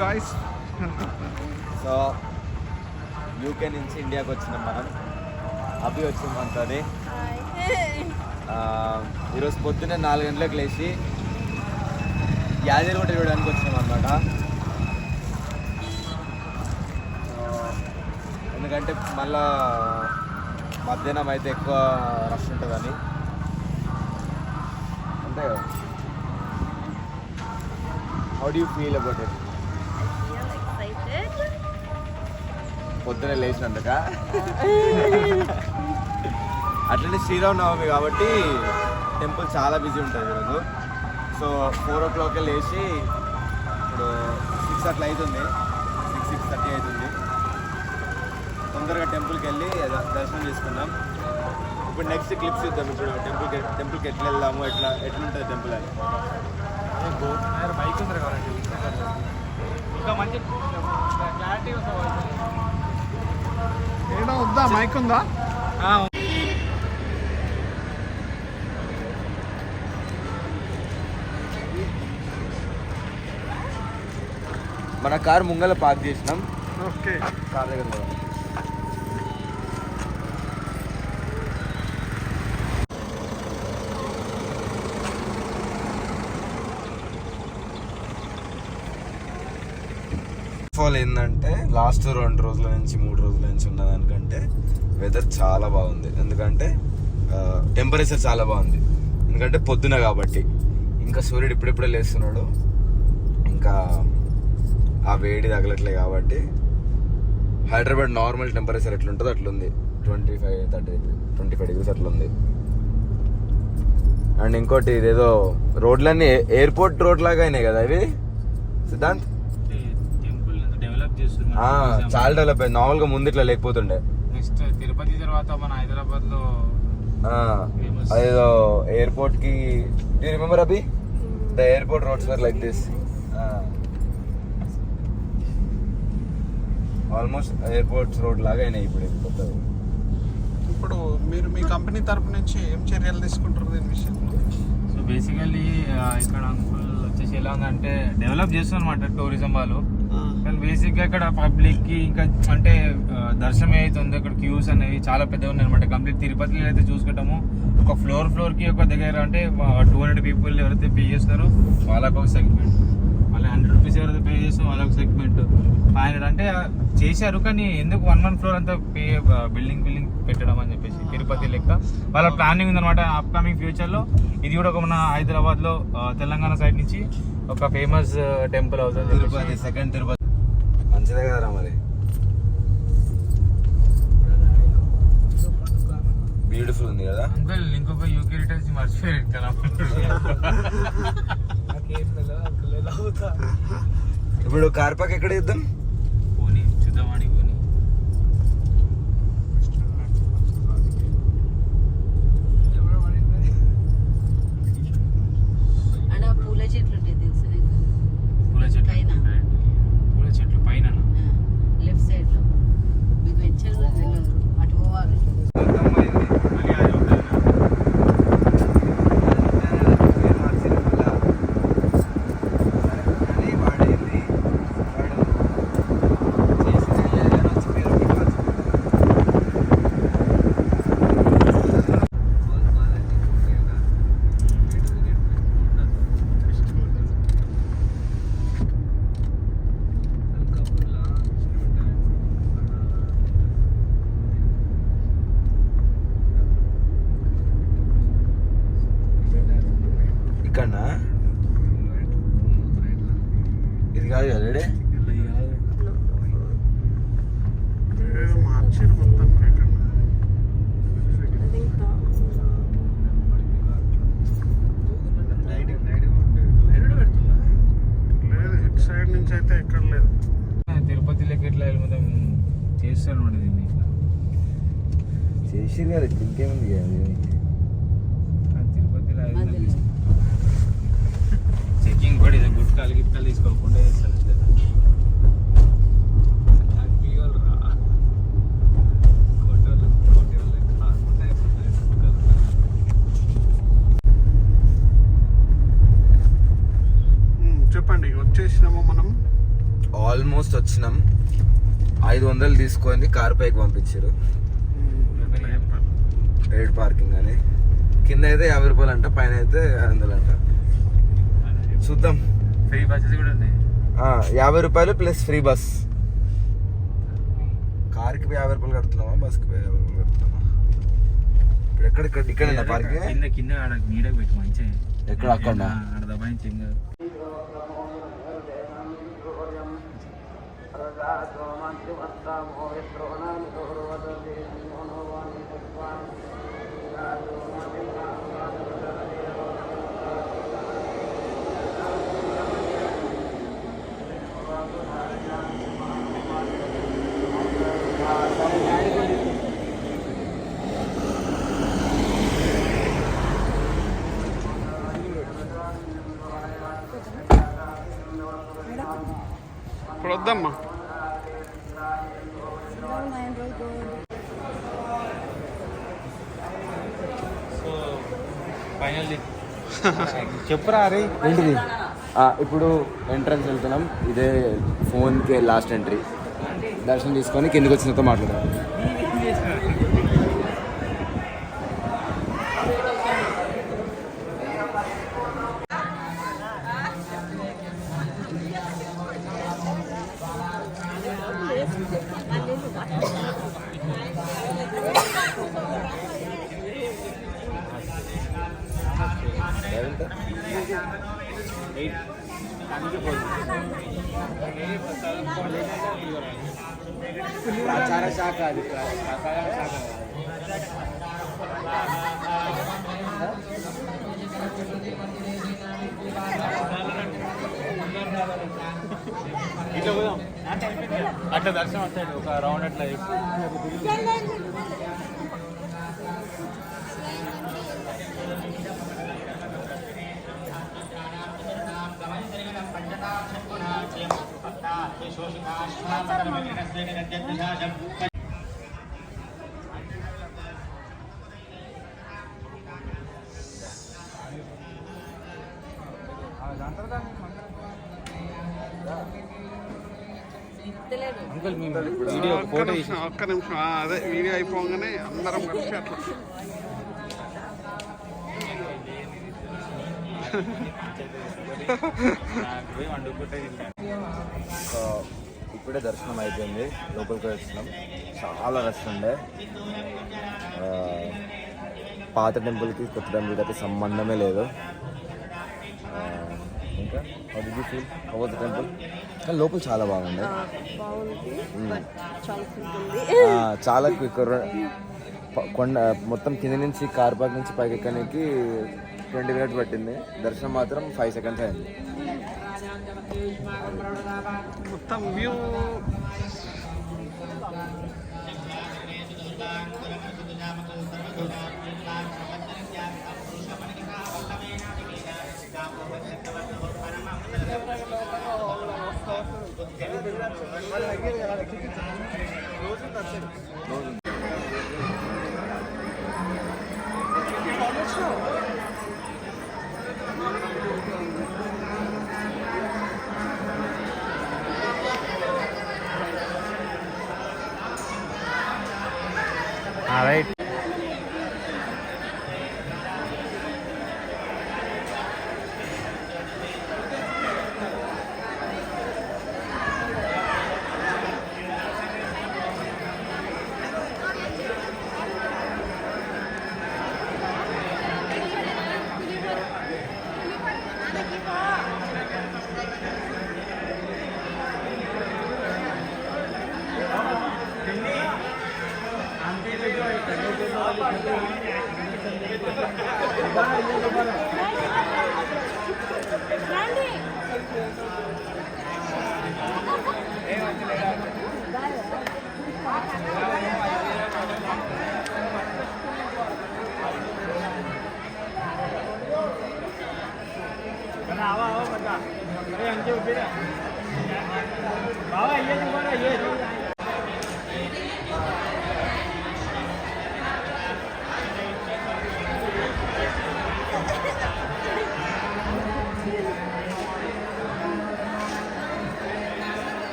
guys. So UK నుంచి ఇండియాకి వచ్చినాం మనం. అభి వచ్చింది మనతోని. ఈరోజు పొద్దున్నే 4 గంటలకు లేచి యాదగిరిగుట్ట చూడడానికి వచ్చినాం అనమాట. ఎందుకంటే మళ్ళా మధ్యాహ్నం అయితే ఎక్కువ రష్ ఉంటుందని. అంతే కదా. How do you feel about it? పొద్దునే లేచినందుక అట్లనే శ్రీరామనవమి కాబట్టి టెంపుల్ చాలా బిజీ ఉంటుంది ఈరోజు. సో 4 o'clock లేచి ఇప్పుడు 6 అట్లా అవుతుంది, 6:30 అవుతుంది. తొందరగా టెంపుల్కి వెళ్ళి దర్శనం చేసుకున్నాం. ఇప్పుడు నెక్స్ట్ క్లిప్స్ ఇద్దాం. ఇప్పుడు టెంపుల్కి ఎట్లా వెళ్దాము, ఎట్లుంటుంది టెంపుల్ అని. బైక్ ఉంది కావాలండి, ఇంకా మంచి క్లారిటీ ఏడా వద్దా? మైక్ ఉందా? మన కార్ ముంగల పార్క్ చేసినాం. ఓకే, కార్ దగ్గర కూడా ఫాల్ ఏంటంటే లాస్ట్ 2 రోజుల నుంచి 3 రోజుల నుంచి ఉన్నదానికంటే వెదర్ చాలా బాగుంది. ఎందుకంటే టెంపరేచర్ చాలా బాగుంది. ఎందుకంటే పొద్దున కాబట్టి ఇంకా సూర్యుడు ఇప్పుడిప్పుడే లేస్తున్నాడు, ఇంకా ఆ వేడి తగలట్లే కాబట్టి హైదరాబాద్ నార్మల్ టెంపరేచర్ ఎట్లుంటుందో అట్లుంది. 25-30 degrees అట్లుంది. అండ్ ఇంకోటి ఇదేదో రోడ్లన్నీ ఎయిర్పోర్ట్ రోడ్ లాగా అయినాయి కదా ఇవి సిద్ధాంత్. చాలా డెవలప్ అయింది. నార్మల్ గా ముందు ఇట్లా లేకపోతుండే. నెక్స్ట్ తిరుపతి తర్వాత మన హైదరాబాద్ లో అదేదో ఎయిర్పోర్ట్ కి you remember Abhi the airport roads were like this. Almost airports road లాగా అయినాయి ఇప్పుడు కొత్తగా. ఇప్పుడు మీరు మీ కంపెనీ తరపు నుంచి ఏం చర్యలు తీసుకుంటారు దీని విషయంలో? సో బేసికల్లీ ఇక్కడ అంకుల్ వచ్చేసి ఎలా ఉందంటే డెవలప్ చేస్తాం అనమాట టూరిజం వాళ్ళు. కానీ బేసిక్గా ఇక్కడ పబ్లిక్కి ఇంకా అంటే దర్శనం అవుతుంది, ఇక్కడ క్యూస్ అనేవి చాలా పెద్దగా ఉన్నాయి అనమాట. కంప్లీట్ తిరుపతిలో అయితే చూసుకుంటాము ఒక ఫ్లోర్కి ఒక దగ్గర అంటే 200 people ఎవరైతే పే చేస్తారో వాళ్ళకు ఒక సెగ్మెంట్, మళ్ళీ 100 rupees ఎవరైతే పే చేస్తారో వాళ్ళకి సెగ్మెంట్, 500 అంటే చేశారు. కానీ ఎందుకు 1 floor అంతా బిల్డింగ్ పెట్టడం అని చెప్పేసి తిరుపతి లెక్క వాళ్ళ ప్లానింగ్ ఉందన్నమాట. అప్కమింగ్ ఫ్యూచర్లో ఇది కూడా ఒక మన హైదరాబాద్లో తెలంగాణ సైడ్ నుంచి ఒక ఫేమస్ టెంపుల్ అవుతుంది. తిరుపతి సెకండ్ తిరుపతి మంచిదే కదరా మరి. బ్యూటిఫుల్ ఉంది కదా అంకుల్. ఇంకొక యూకే రిటర్న్స్ మర్చిపోయారు కదా. ఇప్పుడు కార్ పార్క్ ఎక్కడ ఇద్దాం? పోనీ చూద్దామని పోనీ. పూల చెట్లు తెలుసు, పూల చెట్లు పైన లెఫ్ట్ సైడ్ లో మీకు వెంచర్ తెలియదు, అటు పోవాలి. ఇక్కడనా? ఇది కాదు కదా రెడీ. మార్చారు మొత్తం. లేదు, ఇటు సైడ్ నుంచి అయితే ఎక్కడ లేదు. తిరుపతి లెక్క ఇట్లా మొత్తం చేస్తారు అనమాట దీన్ని. చేసిరు కదా, ఇంకేముంది తిరుపతిలో చెకింగ్ కూడా ఇది గుట్కాలు గిట్కాలు తీసుకోకుండా చేస్తారు. చెప్పండి, వచ్చేసినాము మనం వచ్చినాం. 500 తీసుకొని కార్ పైకి పంపించారు. పెయిడ్ పార్కింగ్ అని. కింద అయితే 50 రూపాయలు అంట, పైన అయితే 500 అంట. చూద్దాం. ఫ్రీ బస్సెస్ కూడా ఉన్నాయి. 50 రూపాయలు ప్లస్ ఫ్రీ బస్. కార్కి 50 రూపాయలు కడుతున్నామా, బస్కి 50 రూపాయలు కడుతున్నామా? ఇప్పుడు ఇక్కడ పార్కింగ్ కింద నీడకు పెట్టి మంచిగా ఎక్కడ అక్కడ ఆడ దబాయించి ఏం కాదు. ఇప్పుడు వద్దమ్మా. సో ఫైనల్లీ చెప్పురా అరే ఏంటిది? ఇప్పుడు ఎంట్రన్స్ వెళ్తున్నాం. ఇదే ఫోన్కి లాస్ట్ ఎంట్రీ. దర్శనం తీసుకొని కిందకి వచ్చినతో మాట్లాడదాం. ప్రచార శాఖ అది ఇట్లా పోదాం. అట్లా దర్శనం వస్తాడు ఒక రౌండ్ అట్లా. అంకుల్ మీ వీడియో ఫోటో ఒక్క నిమిషం. అదే వీడియో అయిపోగానే అందరం కలిసి అట్లా. ఇప్పుడే దర్శనం అయిపోయింది. లోపలికి వచ్చినాం. చాలా రష్ ఉండే. పాత టెంపుల్కి కొత్త టెంపుల్కి అయితే సంబంధమే లేదు. ఇంకా టెంపుల్ కానీ లోపల చాలా బాగుంది. చాలా క్విక్. కొండ మొత్తం కింద నుంచి కార్ పార్క్ నుంచి పైకి ఎక్కడానికి 20 మినిట్స్ పట్టింది. దర్శనం మాత్రం 5 సెకండ్స్ అయింది. మొత్తం వ్యూ రైట్.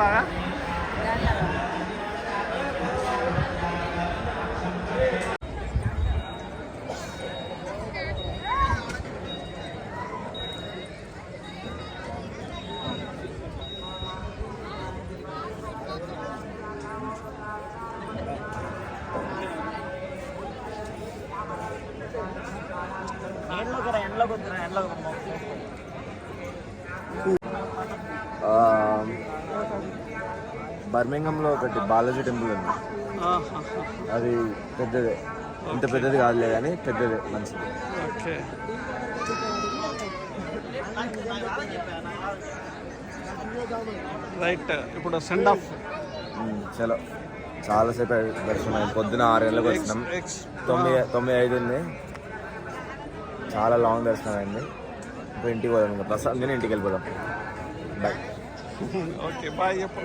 దానిలాగా బర్మింగంలో ఒకటి బాలాజీ టెంపుల్ ఉంది, అది పెద్దదే, ఇంత పెద్దది కాదులే కానీ పెద్దదే, మంచిది. ఓకే. రైట్, ఇప్పుడు సెండ్ ఆఫ్. చలో చాలాసేపు దర్శనం, పొద్దున 6 గంటలకు వచ్చినాం, 9:05 ఉంది, చాలా లాంగ్ దర్శనం అయింది. ఇప్పుడు ఇంటికి పోదాం, ఇంకా ప్రశాంతంగా ఇంటికి వెళ్ళిపోదాం. బాయ్. ఓకే బాయ్ చెప్పు.